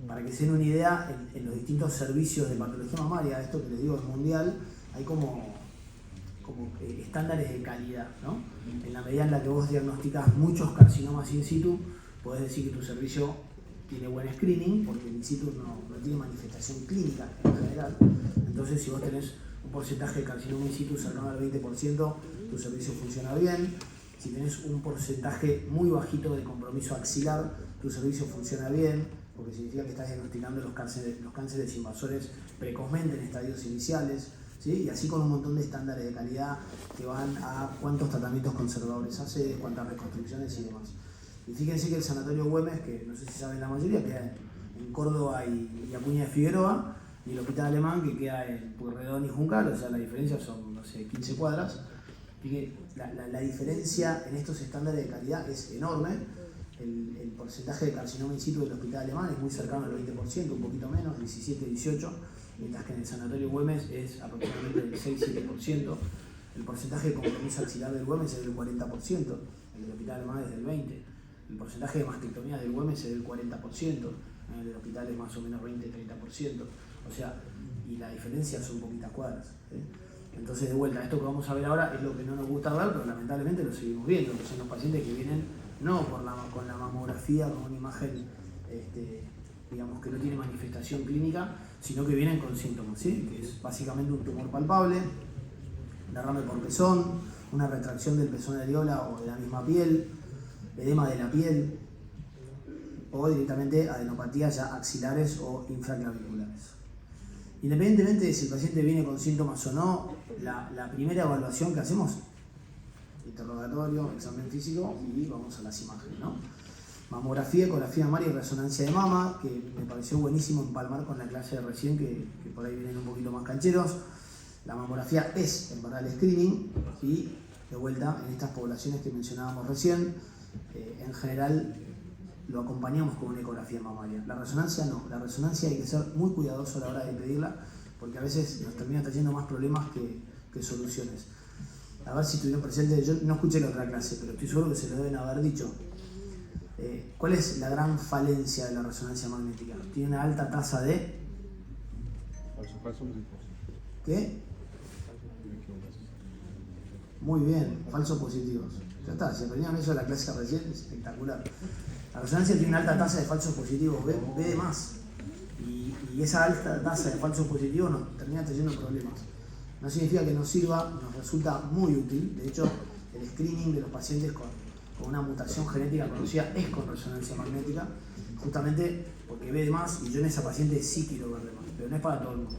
Para que se den una idea, en los distintos servicios de patología mamaria, esto que les digo es mundial, hay como estándares de calidad, ¿no? En la medida en la que vos diagnosticás muchos carcinomas in situ, podés decir que tu servicio tiene buen screening, porque el in situ no tiene manifestación clínica en general. Entonces, si vos tenés un porcentaje de carcinoma in situ cercano al 20%, tu servicio funciona bien. Si tenés un porcentaje muy bajito de compromiso axilar, tu servicio funciona bien, porque significa que estás diagnosticando los cánceres invasores precozmente en estadios iniciales, ¿sí? Y así con un montón de estándares de calidad que van a cuántos tratamientos conservadores hace, cuántas reconstrucciones y demás. Y fíjense que el Sanatorio Güemes, que no sé si saben la mayoría, queda en Córdoba y Acuña de Figueroa, y el Hospital Alemán, que queda en Pueyrredón y Juncal, o sea, la diferencia son, no sé, 15 cuadras. Fíjense, la diferencia en estos estándares de calidad es enorme. El porcentaje de carcinoma in situ del Hospital Alemán es muy cercano al 20%, un poquito menos, 17-18%, mientras que en el Sanatorio Güemes es aproximadamente del 6-7%. El porcentaje de compromiso axilar del Güemes es del 40%, el del Hospital Alemán es del 20%. El porcentaje de mastectomía del Güemes es del 40%, el del hospital es más o menos 20-30%. O sea, y la diferencia son poquitas cuadras, ¿sí? Entonces, de vuelta, esto que vamos a ver ahora es lo que no nos gusta ver, pero lamentablemente lo seguimos viendo, que son los pacientes que vienen no con la mamografía, con una imagen digamos que no tiene manifestación clínica, sino que vienen con síntomas, ¿sí? Que es básicamente un tumor palpable, derrame por pezón, una retracción del pezón de areola o de la misma piel, edema de la piel, o directamente adenopatías ya axilares o infraclaviculares. Independientemente de si el paciente viene con síntomas o no, la primera evaluación que hacemos, interrogatorio, examen físico y vamos a las imágenes, ¿no? Mamografía, ecografía mamaria y resonancia de mama, que me pareció buenísimo empalmar con la clase de recién, que por ahí vienen un poquito más cancheros. La mamografía es en verdad el screening y de vuelta en estas poblaciones que mencionábamos recién, en general lo acompañamos con una ecografía mamaria. La resonancia no, la resonancia hay que ser muy cuidadoso a la hora de pedirla porque a veces nos termina trayendo más problemas que soluciones. A ver si estuvieron presentes, yo no escuché la otra clase, pero estoy seguro que se lo deben haber dicho. ¿Cuál es la gran falencia de la resonancia magnética? Tiene una alta tasa de... Falso. ¿Qué? Muy bien, falsos positivos. Ya está, si aprendieron eso de la clase recién, es espectacular. La resonancia tiene una alta tasa de falsos positivos, B de más. Y Y esa alta tasa de falsos positivos nos termina trayendo problemas. No significa que nos sirva, nos resulta muy útil. De hecho, el screening de los pacientes con una mutación genética conocida es con resonancia magnética, justamente porque ve de más y yo en esa paciente sí quiero ver de más, pero no es para todo el mundo.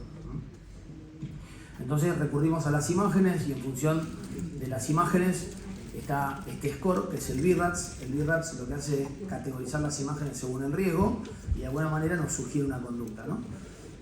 Entonces recurrimos a las imágenes y en función de las imágenes está este score, que es el BIRATS. El BIRATS lo que hace es categorizar las imágenes según el riesgo y de alguna manera nos sugiere una conducta, ¿no?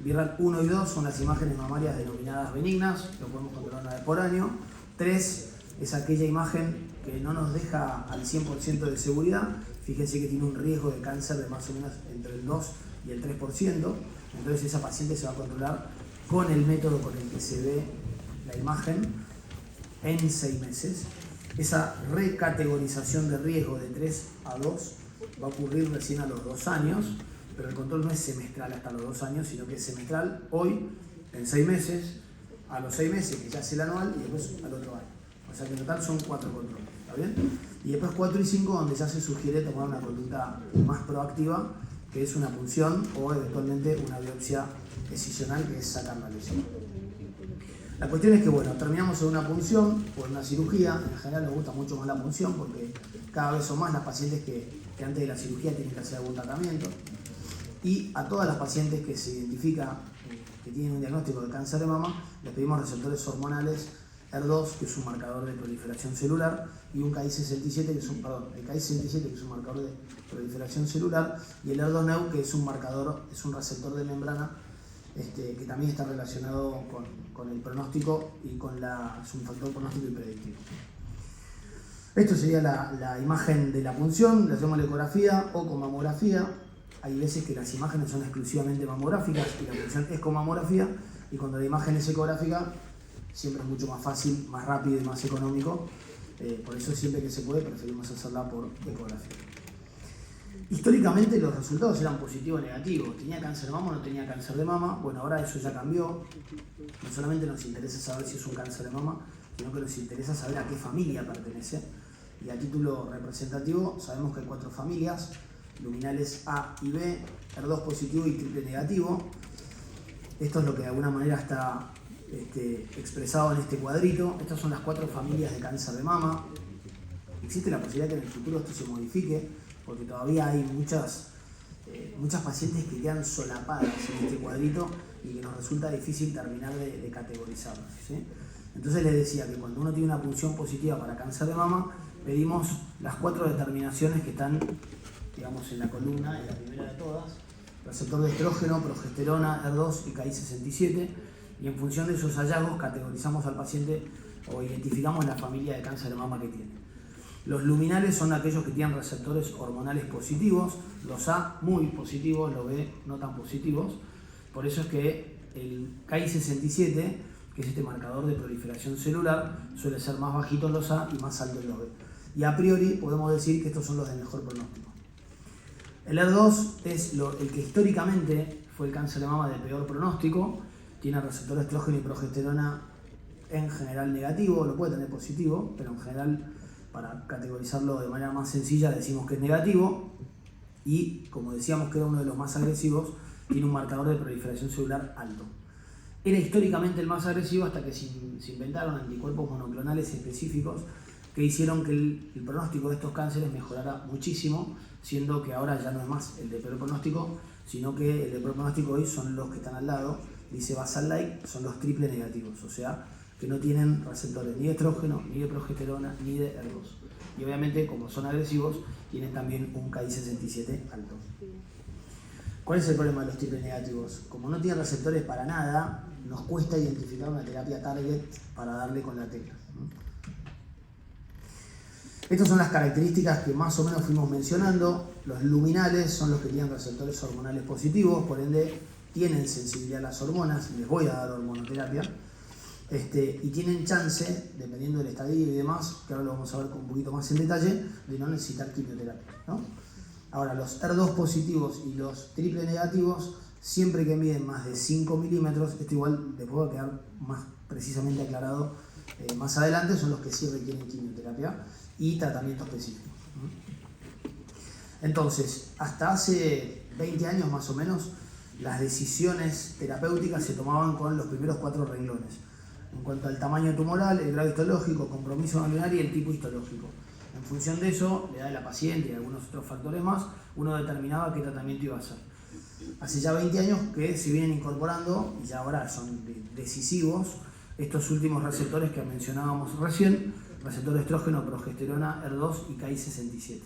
BIRAT 1 y 2 son las imágenes mamarias denominadas benignas, lo podemos controlar una vez por año. 3 es aquella imagen que no nos deja al 100% de seguridad. Fíjense que tiene un riesgo de cáncer de más o menos entre el 2 y el 3%. Entonces esa paciente se va a controlar con el método con el que se ve la imagen en 6 meses. Esa recategorización de riesgo de 3 a 2 va a ocurrir recién a los 2 años, pero el control no es semestral hasta los 2 años, sino que es semestral hoy, en 6 meses, a los 6 meses que ya es el anual y después al otro año. O sea que en total son 4 controles, ¿está bien? Y después 4 y 5 donde ya se sugiere tomar una conducta más proactiva, que es una punción o eventualmente una biopsia excisional, que es sacar la lesión. La cuestión es que, bueno, terminamos en una punción o en una cirugía. En general nos gusta mucho más la punción porque cada vez son más las pacientes que antes de la cirugía tienen que hacer algún tratamiento. Y a todas las pacientes que se identifica que tienen un diagnóstico de cáncer de mama, les pedimos receptores hormonales ER2, que es un marcador de proliferación celular, y un Ki67, que es un marcador de proliferación celular, y el ER2-Neu, que es un receptor de membrana, que también está relacionado con el pronóstico y es un factor pronóstico y predictivo. Esto sería la imagen de la punción, le hacemos la ecografía o con mamografía. Hay veces que las imágenes son exclusivamente mamográficas y la punción es con mamografía, y cuando la imagen es ecográfica siempre es mucho más fácil, más rápido y más económico. Por eso siempre que se puede preferimos hacerla por ecografía. Históricamente los resultados eran positivo o negativo. ¿Tenía cáncer de mama o no tenía cáncer de mama? Bueno, ahora eso ya cambió. No solamente nos interesa saber si es un cáncer de mama, sino que nos interesa saber a qué familia pertenece. Y a título representativo sabemos que hay 4 familias: luminales A y B, ER2 positivo y triple negativo. Esto es lo que de alguna manera está expresado en este cuadrito. Estas son las 4 familias de cáncer de mama. Existe la posibilidad que en el futuro esto se modifique, porque todavía hay muchas pacientes que quedan solapadas en este cuadrito y que nos resulta difícil terminar de categorizarlas, ¿sí? Entonces les decía que cuando uno tiene una punción positiva para cáncer de mama, pedimos las 4 determinaciones que están, digamos, en la columna, en la primera de todas: receptor de estrógeno, progesterona, ER2 y Ki67, y en función de esos hallazgos categorizamos al paciente o identificamos la familia de cáncer de mama que tiene. Los luminales son aquellos que tienen receptores hormonales positivos, los A muy positivos, los B no tan positivos. Por eso es que el Ki67, que es este marcador de proliferación celular, suele ser más bajito en los A y más alto en los B. Y a priori podemos decir que estos son los de mejor pronóstico. El ER2 es el que históricamente fue el cáncer de mama de peor pronóstico. Tiene receptor de estrógeno y progesterona en general negativo, lo puede tener positivo, pero en general, para categorizarlo de manera más sencilla, decimos que es negativo. Y como decíamos que era uno de los más agresivos, tiene un marcador de proliferación celular alto. Era históricamente el más agresivo hasta que se inventaron anticuerpos monoclonales específicos que hicieron que el pronóstico de estos cánceres mejorara muchísimo, siendo que ahora ya no es más el de peor pronóstico, sino que el de peor pronóstico hoy son los que están al lado, dice basal-like, son los triple negativos, o sea, que no tienen receptores ni de estrógeno, ni de progesterona, ni de ER2. Y obviamente, como son agresivos, tienen también un Ki67 alto. ¿Cuál es el problema de los triple negativos? Como no tienen receptores para nada, nos cuesta identificar una terapia target para darle con la tecla. Estas son las características que más o menos fuimos mencionando. Los luminales son los que tienen receptores hormonales positivos, por ende tienen sensibilidad a las hormonas, les voy a dar hormonoterapia. Y tienen chance, dependiendo del estadio y demás, que ahora lo vamos a ver con un poquito más en detalle, de no necesitar quimioterapia, ¿no? Ahora, los ER2 positivos y los triple negativos, siempre que miden más de 5 milímetros, esto igual les puedo quedar más precisamente aclarado más adelante, son los que sí requieren quimioterapia y tratamiento específico. Entonces, hasta hace 20 años más o menos, las decisiones terapéuticas se tomaban con los primeros 4 renglones. En cuanto al tamaño tumoral, el grado histológico, compromiso ganglionar y el tipo histológico. En función de eso, la edad de la paciente y algunos otros factores más, uno determinaba qué tratamiento iba a hacer. Hace ya 20 años que se vienen incorporando, y ya ahora son decisivos, estos últimos receptores que mencionábamos recién, receptor de estrógeno, progesterona, HER2 y Ki67.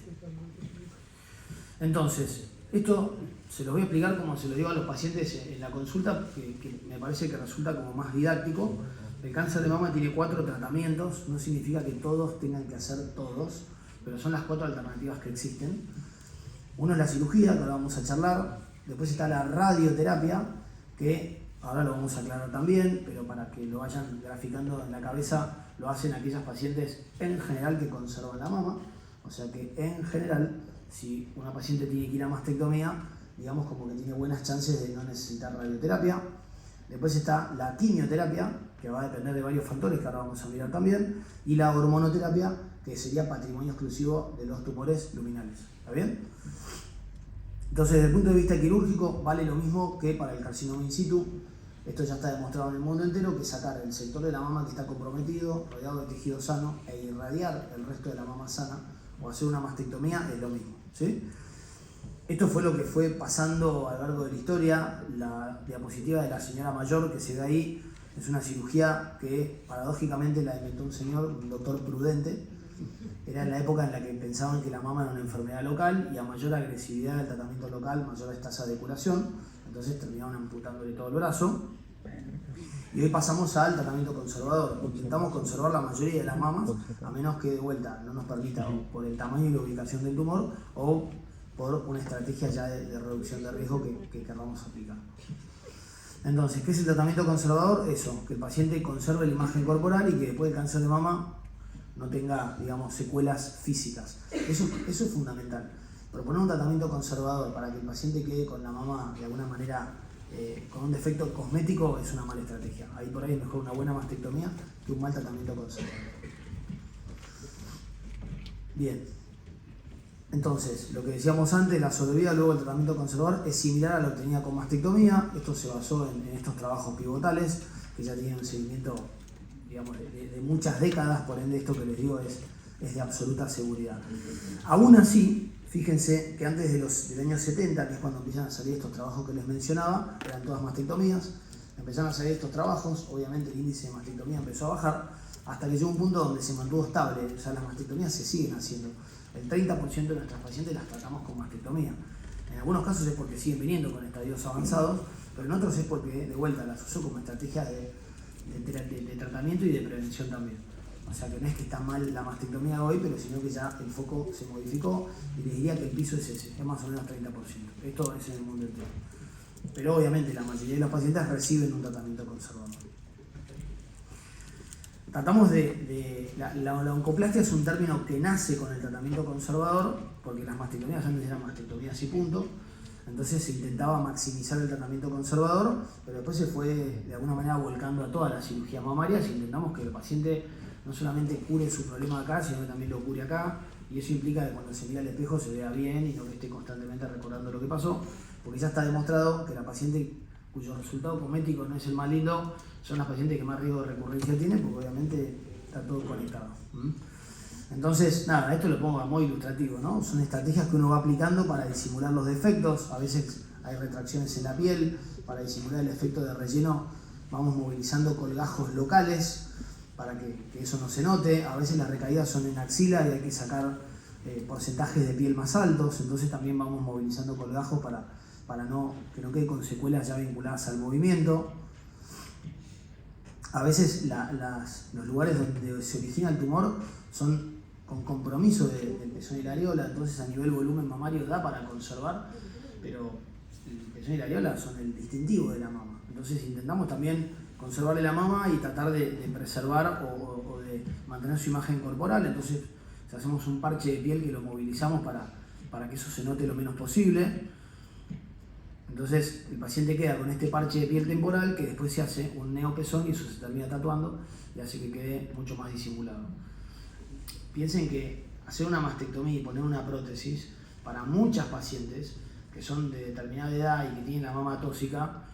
Entonces, esto se los voy a explicar como se lo digo a los pacientes en la consulta, que me parece que resulta como más didáctico. El cáncer de mama tiene 4 tratamientos, no significa que todos tengan que hacer todos, pero son las 4 alternativas que existen. Uno es la cirugía, que ahora vamos a charlar. Después está la radioterapia, que ahora lo vamos a aclarar también, pero para que lo vayan graficando en la cabeza, lo hacen aquellas pacientes en general que conservan la mama. O sea que en general, si una paciente tiene que ir a mastectomía, digamos como que tiene buenas chances de no necesitar radioterapia. Después está la quimioterapia, que va a depender de varios factores que ahora vamos a mirar también, y la hormonoterapia, que sería patrimonio exclusivo de los tumores luminales. ¿Está bien? Entonces, desde el punto de vista quirúrgico, vale lo mismo que para el carcinoma in situ. Esto ya está demostrado en el mundo entero, que sacar el sector de la mama que está comprometido, rodeado de tejido sano, e irradiar el resto de la mama sana, o hacer una mastectomía, es lo mismo, ¿sí? Esto fue lo que fue pasando a lo largo de la historia. La diapositiva de la señora mayor que se ve ahí es una cirugía que paradójicamente la inventó un señor, un doctor Prudente. Era en la época en la que pensaban que la mama era una enfermedad local y a mayor agresividad del tratamiento local, mayor tasa de curación. Entonces terminaron amputándole todo el brazo. Y hoy pasamos al tratamiento conservador. Intentamos conservar la mayoría de las mamas, a menos que de vuelta no nos permita, o por el tamaño y la ubicación del tumor, o por una estrategia ya de reducción de riesgo que queramos aplicar. Entonces, ¿qué es el tratamiento conservador? Eso, que el paciente conserve la imagen corporal y que después del cáncer de mama no tenga, digamos, secuelas físicas. Eso es fundamental. Proponer un tratamiento conservador para que el paciente quede con la mama de alguna manera con un defecto cosmético es una mala estrategia. Ahí por ahí es mejor una buena mastectomía que un mal tratamiento conservador. Bien. Entonces, lo que decíamos antes, la sobrevida luego del tratamiento conservador es similar a lo obtenida con mastectomía. Esto se basó en estos trabajos pivotales que ya tienen un seguimiento, digamos, de muchas décadas, por ende esto que les digo es de absoluta seguridad. Aún así, fíjense que antes del año 70, que es cuando empiezan a salir estos trabajos que les mencionaba, eran todas mastectomías, empezaron a salir estos trabajos, obviamente el índice de mastectomía empezó a bajar, hasta que llegó un punto donde se mantuvo estable. O sea, las mastectomías se siguen haciendo. El 30% de nuestras pacientes las tratamos con mastectomía. En algunos casos es porque siguen viniendo con estadios avanzados, pero en otros es porque de vuelta las usó como estrategia de tratamiento y de prevención también. O sea que no es que está mal la mastectomía hoy, pero sino que ya el foco se modificó y les diría que el piso es ese, es más o menos 30%. Esto es en el mundo entero. Pero obviamente la mayoría de los pacientes reciben un tratamiento conservador. Tratamos la oncoplastia es un término que nace con el tratamiento conservador, porque las mastectomías antes eran mastectomías y punto. Entonces se intentaba maximizar el tratamiento conservador, pero después se fue de alguna manera volcando a todas las cirugías mamarias y intentamos que el paciente no solamente cure su problema acá, sino que también lo cure acá. Y eso implica que cuando se mira al espejo se vea bien y no que esté constantemente recordando lo que pasó, porque ya está demostrado que la paciente cuyo resultado cosmético no es el más lindo son las pacientes que más riesgo de recurrencia tienen, porque obviamente está todo conectado. Entonces, nada, esto lo pongo a modo ilustrativo, ¿no? Son estrategias que uno va aplicando para disimular los defectos. A veces hay retracciones en la piel, para disimular el efecto de relleno vamos movilizando colgajos locales para que eso no se note. A veces las recaídas son en axila y hay que sacar porcentajes de piel más altos, entonces también vamos movilizando colgajos para que no quede con secuelas ya vinculadas al movimiento. A veces los lugares donde se origina el tumor son con compromiso del pezón y la areola, entonces a nivel volumen mamario da para conservar, pero el pezón y la areola son el distintivo de la mama. Entonces intentamos también conservarle la mama y tratar de preservar o de mantener su imagen corporal. Entonces si hacemos un parche de piel que lo movilizamos para que eso se note lo menos posible. Entonces el paciente queda con este parche de piel temporal que después se hace un neopezón y eso se termina tatuando y hace que quede mucho más disimulado. Piensen que hacer una mastectomía y poner una prótesis para muchas pacientes que son de determinada edad y que tienen la mama tóxica,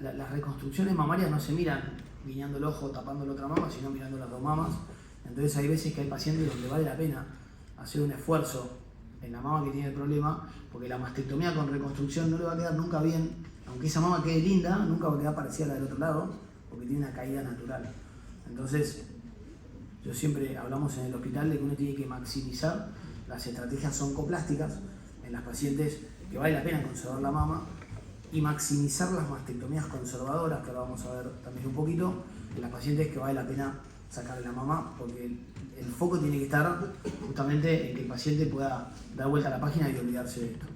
las reconstrucciones mamarias no se miran guiñando el ojo, tapando la otra mama, sino mirando las dos mamas. Entonces hay veces que hay pacientes donde vale la pena hacer un esfuerzo en la mama que tiene el problema, porque la mastectomía con reconstrucción no le va a quedar nunca bien, aunque esa mama quede linda, nunca va a quedar parecida a la del otro lado, porque tiene una caída natural. Entonces, yo siempre hablamos en el hospital de que uno tiene que maximizar las estrategias oncoplásticas en las pacientes que vale la pena conservar la mama y maximizar las mastectomías conservadoras, que ahora vamos a ver también un poquito, en las pacientes que vale la pena sacarle la mama, porque el foco tiene que estar justamente en que el paciente pueda dar vuelta a la página y olvidarse de esto.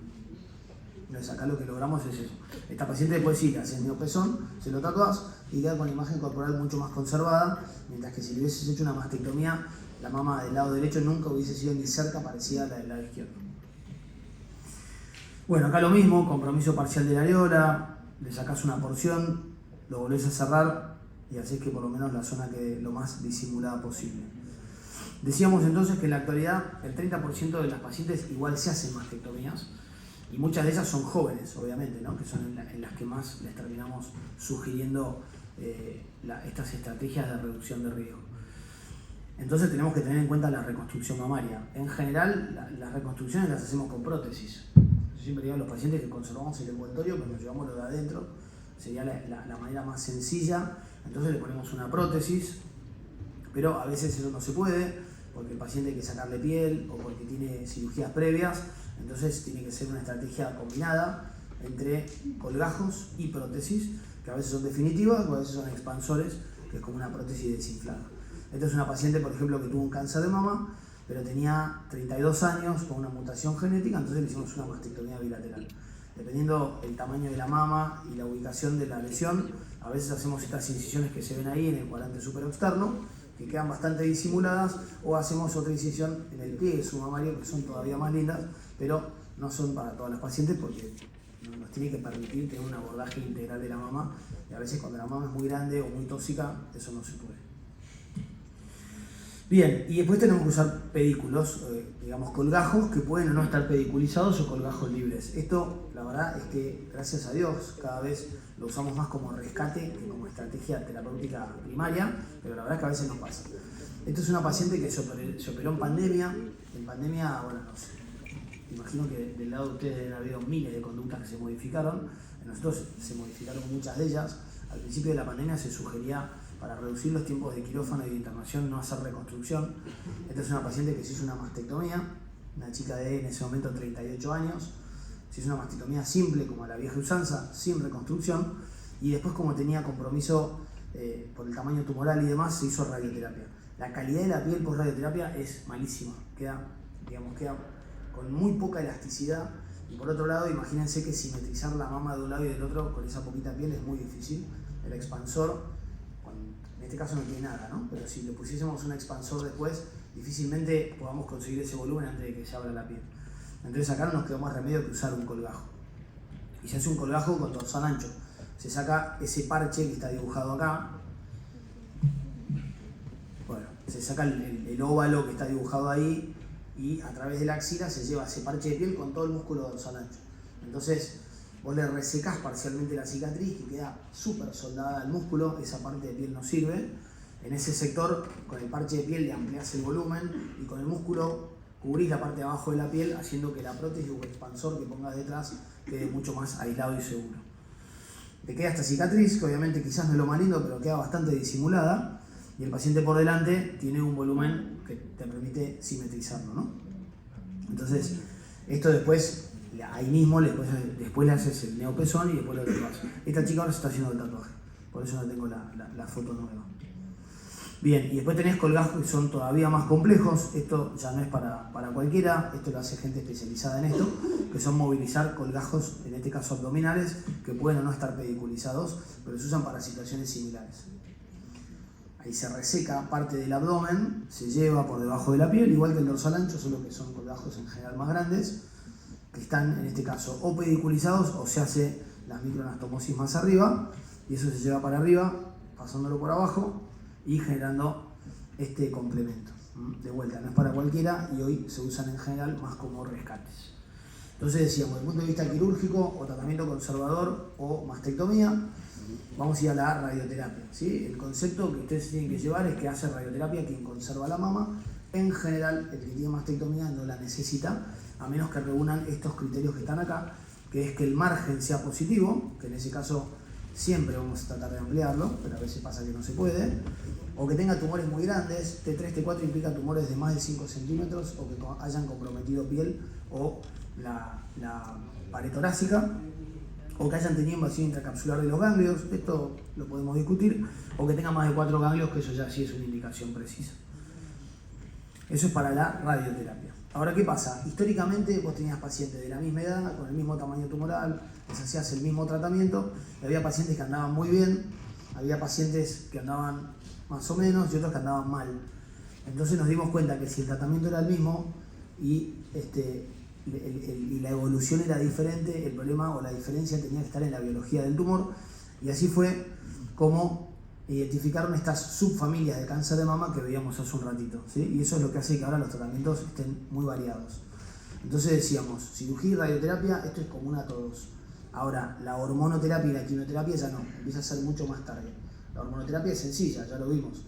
Entonces acá lo que logramos es eso. Esta paciente después sí, le hace el neopezón, se lo tatuas y queda con la imagen corporal mucho más conservada, mientras que si le hubieses hecho una mastectomía, la mama del lado derecho nunca hubiese sido ni cerca parecida a la del lado izquierdo. Bueno, acá lo mismo, compromiso parcial de la areola, le sacás una porción, lo volvés a cerrar y hacés que por lo menos la zona quede lo más disimulada posible. Decíamos entonces que en la actualidad el 30% de las pacientes igual se hacen mastectomías y muchas de ellas son jóvenes, obviamente, ¿no? Que son en las que más les terminamos sugiriendo estas estrategias de reducción de riesgo. Entonces tenemos que tener en cuenta la reconstrucción mamaria. En general, las reconstrucciones las hacemos con prótesis. Yo siempre digo a los pacientes que conservamos el envoltorio, pero nos llevamos lo de adentro. Sería la manera más sencilla. Entonces le ponemos una prótesis, pero a veces eso no se puede, porque el paciente hay que sacarle piel o porque tiene cirugías previas. Entonces tiene que ser una estrategia combinada entre colgajos y prótesis, que a veces son definitivas o a veces son expansores, que es como una prótesis desinflada. Esta es una paciente, por ejemplo, que tuvo un cáncer de mama, pero tenía 32 años con una mutación genética, entonces le hicimos una mastectomía bilateral. Dependiendo del tamaño de la mama y la ubicación de la lesión, a veces hacemos estas incisiones que se ven ahí en el cuadrante superexterno, que quedan bastante disimuladas, o hacemos otra incisión en el pie de su mamario, que son todavía más lindas, pero no son para todas las pacientes porque nos tiene que permitir tener un abordaje integral de la mama, y a veces cuando la mama es muy grande o muy tóxica, eso no se puede. Bien, y después tenemos que usar pedículos, digamos colgajos que pueden o no estar pediculizados o colgajos libres. Esto, la verdad, es que gracias a Dios cada vez lo usamos más como rescate que como estrategia terapéutica primaria, pero la verdad es que a veces nos pasa. Esto es una paciente que se operó en pandemia. En pandemia, bueno, no sé, imagino que del lado de ustedes deben haber habido miles de conductas que se modificaron. En nosotros se modificaron muchas de ellas. Al principio de la pandemia se sugería, para reducir los tiempos de quirófano y de internación, no hacer reconstrucción. Esta es una paciente que se hizo una mastectomía, una chica de en ese momento 38 años, se hizo una mastectomía simple como a la vieja usanza, sin reconstrucción, y después, como tenía compromiso por el tamaño tumoral y demás, se hizo radioterapia. La calidad de la piel post radioterapia es malísima, queda con muy poca elasticidad, y por otro lado, imagínense que simetrizar la mama de un lado y del otro con esa poquita piel es muy difícil. El expansor, en este caso no tiene nada, ¿no? Pero si le pusiésemos un expansor después, difícilmente podamos conseguir ese volumen antes de que se abra la piel. Entonces acá no nos quedó más remedio que usar un colgajo. Y se hace un colgajo con dorsal ancho. Se saca ese parche que está dibujado acá. Bueno, se saca el óvalo que está dibujado ahí y a través de la axila se lleva ese parche de piel con todo el músculo dorsal ancho. Entonces vos le resecás parcialmente la cicatriz, que queda súper soldada al músculo, esa parte de piel no sirve. En ese sector, con el parche de piel le ampliás el volumen y con el músculo cubrís la parte de abajo de la piel, haciendo que la prótesis o el expansor que pongas detrás quede mucho más aislado y seguro. Te queda esta cicatriz, que obviamente quizás no es lo más lindo, pero queda bastante disimulada, y el paciente por delante tiene un volumen que te permite simetrizarlo, ¿no? Entonces, esto después, ahí mismo, después le haces el neopezón y después lo tatuas. Esta chica ahora se está haciendo el tatuaje, por eso no tengo la foto nueva. Bien, y después tenés colgajos que son todavía más complejos. Esto ya no es para cualquiera, esto lo hace gente especializada en esto, que son movilizar colgajos, en este caso abdominales, que pueden o no estar pediculizados, pero se usan para situaciones similares. Ahí se reseca parte del abdomen, se lleva por debajo de la piel, igual que el dorsal ancho, solo que son colgajos en general más grandes, que están en este caso o pediculizados o se hace las microanastomosis más arriba, y eso se lleva para arriba, pasándolo por abajo y generando este complemento. De vuelta, no es para cualquiera y hoy se usan en general más como rescates. Entonces decíamos, desde el punto de vista quirúrgico o tratamiento conservador o mastectomía, vamos a ir a la radioterapia, ¿sí? El concepto que ustedes tienen que llevar es que hace radioterapia quien conserva la mama. En general, el que tiene mastectomía no la necesita, a menos que reúnan estos criterios que están acá, que es que el margen sea positivo, que en ese caso siempre vamos a tratar de ampliarlo, pero a veces pasa que no se puede, o que tenga tumores muy grandes. T3, T4 implica tumores de más de 5 centímetros o que hayan comprometido piel o la pared torácica, o que hayan tenido invasión intracapsular de los ganglios, esto lo podemos discutir, o que tenga más de 4 ganglios, que eso ya sí es una indicación precisa. Eso es para la radioterapia. Ahora, ¿qué pasa? Históricamente vos tenías pacientes de la misma edad, con el mismo tamaño tumoral, les hacías el mismo tratamiento, y había pacientes que andaban muy bien, había pacientes que andaban más o menos y otros que andaban mal. Entonces nos dimos cuenta que si el tratamiento era el mismo y la evolución era diferente, el problema o la diferencia tenía que estar en la biología del tumor, y así fue como identificaron estas subfamilias de cáncer de mama que veíamos hace un ratito, ¿sí? Y eso es lo que hace que ahora los tratamientos estén muy variados. Entonces decíamos, cirugía y radioterapia, esto es común a todos. Ahora, la hormonoterapia y la quimioterapia ya no, empieza a ser mucho más tarde. La hormonoterapia es sencilla, ya lo vimos.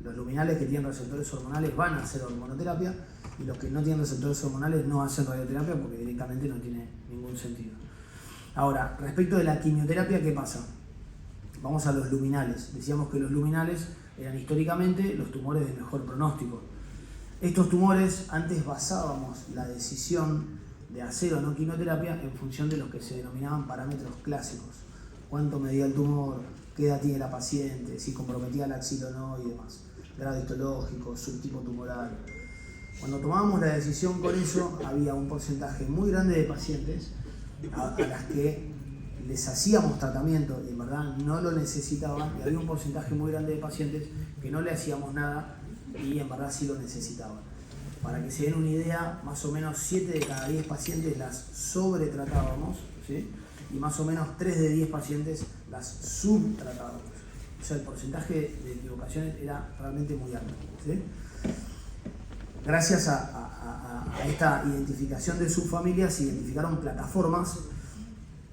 Los luminales que tienen receptores hormonales van a hacer hormonoterapia, y los que no tienen receptores hormonales no hacen radioterapia porque directamente no tiene ningún sentido. Ahora, respecto de la quimioterapia, ¿qué pasa? Vamos a los luminales. Decíamos que los luminales eran históricamente los tumores de mejor pronóstico. Estos tumores, antes basábamos la decisión de hacer o no quimioterapia en función de los que se denominaban parámetros clásicos. Cuánto medía el tumor, qué edad tiene la paciente, si comprometía la axila o no y demás. Grado histológico, subtipo tumoral. Cuando tomábamos la decisión con eso, había un porcentaje muy grande de pacientes a las que les hacíamos tratamiento y en verdad no lo necesitaban, y había un porcentaje muy grande de pacientes que no le hacíamos nada y en verdad sí lo necesitaban. Para que se den una idea, más o menos 7 de cada 10 pacientes las sobretratábamos, ¿sí? Y más o menos 3 de 10 pacientes las subtratábamos. O sea, el porcentaje de equivocaciones era realmente muy alto, ¿sí? Gracias a esta identificación de subfamilias se identificaron plataformas.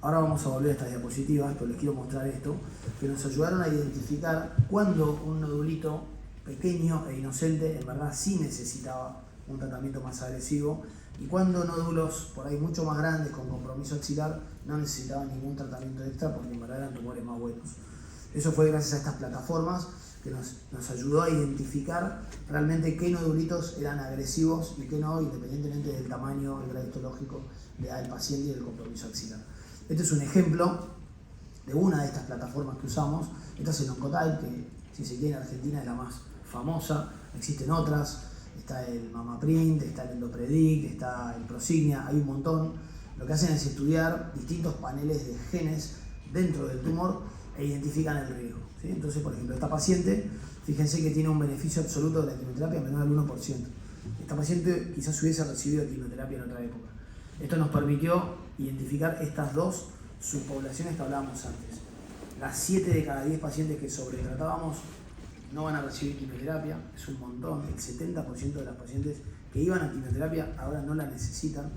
Ahora vamos a volver a estas diapositivas, pero les quiero mostrar esto, que nos ayudaron a identificar cuándo un nodulito pequeño e inocente en verdad sí necesitaba un tratamiento más agresivo, y cuándo nódulos por ahí mucho más grandes con compromiso axilar no necesitaban ningún tratamiento extra porque en verdad eran tumores más buenos. Eso fue gracias a estas plataformas que nos ayudó a identificar realmente qué nodulitos eran agresivos y qué no, independientemente del tamaño, el grado histológico del paciente y del compromiso axilar. Este es un ejemplo de una de estas plataformas que usamos. Esta es el Oncotype, que si se quiere en Argentina es la más famosa. Existen otras, está el MamaPrint, está el EndoPredict, está el Prosigna, hay un montón. Lo que hacen es estudiar distintos paneles de genes dentro del tumor e identifican el riesgo, ¿sí? Entonces, por ejemplo, esta paciente, fíjense que tiene un beneficio absoluto de la quimioterapia menor al 1%. Esta paciente quizás hubiese recibido quimioterapia en otra época. Esto nos permitió identificar estas dos subpoblaciones que hablábamos antes. Las 7 de cada 10 pacientes que sobretratábamos no van a recibir quimioterapia, es un montón. El 70% de las pacientes que iban a quimioterapia ahora no la necesitan,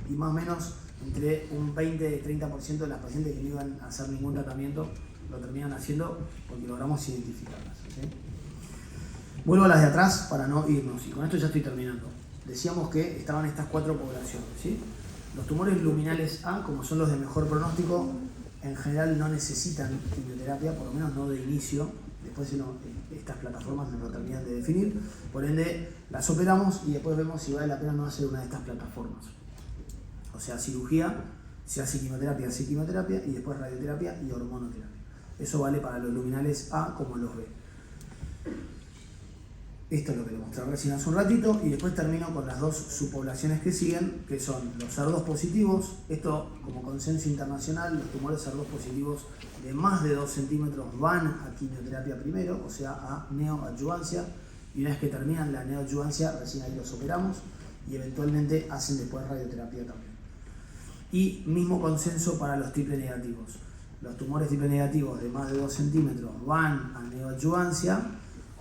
y más o menos entre un 20-30% de las pacientes que no iban a hacer ningún tratamiento lo terminan haciendo porque logramos identificarlas, ¿sí? Vuelvo a las de atrás para no irnos, y con esto ya estoy terminando. Decíamos que estaban estas 4 poblaciones, ¿sí? Los tumores luminales A, como son los de mejor pronóstico, en general no necesitan quimioterapia, por lo menos no de inicio. Después estas plataformas nos lo terminan de definir, por ende las operamos y después vemos si vale la pena o no hacer una de estas plataformas. O sea, cirugía, se hace quimioterapia y después radioterapia y hormonoterapia. Eso vale para los luminales A como los B. Esto es lo que les mostré recién hace un ratito, y después termino con las dos subpoblaciones que siguen, que son los SER2 positivos. Esto, como consenso internacional, los tumores SER2 positivos de más de 2 centímetros van a quimioterapia primero, o sea, a neoadjuvancia, y una vez que terminan la neoadjuvancia, recién ahí los operamos, y eventualmente hacen después radioterapia también. Y mismo consenso para los triple negativos. Los tumores triple negativos de más de 2 centímetros van a neoadjuvancia,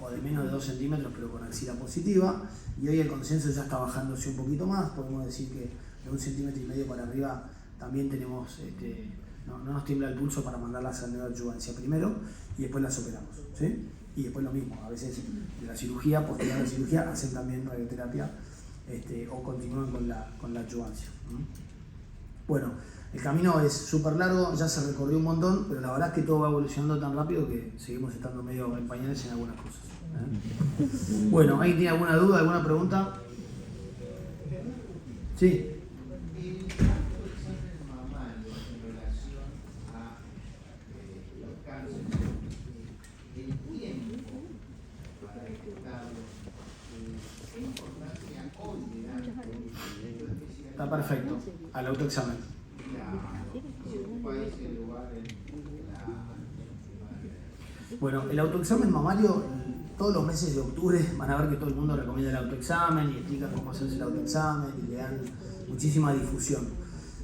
o de menos de 2 centímetros pero con axila positiva, y hoy el consenso ya está bajándose un poquito más. Podemos decir que de 1,5 centímetros para arriba también tenemos, no nos tiembla el pulso para mandarlas a neoadyuvancia primero y después las operamos, ¿sí? Y después lo mismo, a veces de la cirugía, posterior a la cirugía, hacen también radioterapia o continúan con la adyuvancia. Bueno, el camino es súper largo, ya se recorrió un montón, pero la verdad es que todo va evolucionando tan rápido que seguimos estando medio en pañales en algunas cosas. Bueno, ¿alguien tiene alguna duda, alguna pregunta? Sí. Está perfecto, al autoexamen. Bueno, el autoexamen mamario, todos los meses de octubre van a ver que todo el mundo recomienda el autoexamen y explica cómo hacerse el autoexamen y le dan muchísima difusión.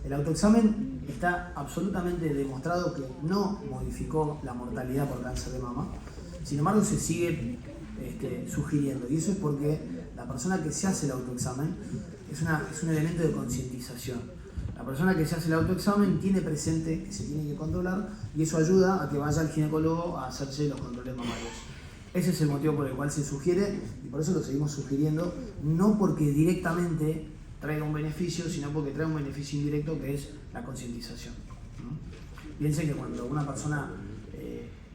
El autoexamen está absolutamente demostrado que no modificó la mortalidad por cáncer de mama, sin embargo se sigue sugiriendo, y eso es porque la persona que se hace el autoexamen es un elemento de concientización. La persona que se hace el autoexamen tiene presente que se tiene que controlar y eso ayuda a que vaya al ginecólogo a hacerse los controles mamarios. Ese es el motivo por el cual se sugiere y por eso lo seguimos sugiriendo, no porque directamente traiga un beneficio, sino porque trae un beneficio indirecto que es la concientización. Piensen que cuando una persona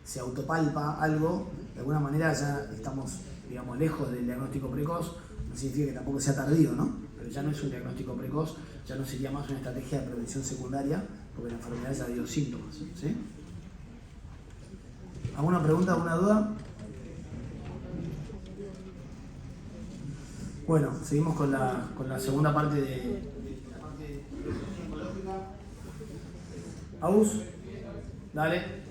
se autopalpa algo, de alguna manera ya estamos, digamos, lejos del diagnóstico precoz, no significa que tampoco sea tardío, ¿no? Pero ya no es un diagnóstico precoz, ya no sería más una estrategia de prevención secundaria, porque la enfermedad ya dio síntomas, ¿sí? ¿Alguna pregunta, alguna duda? Bueno, seguimos con la segunda parte de la parte psicológica. Aus, dale.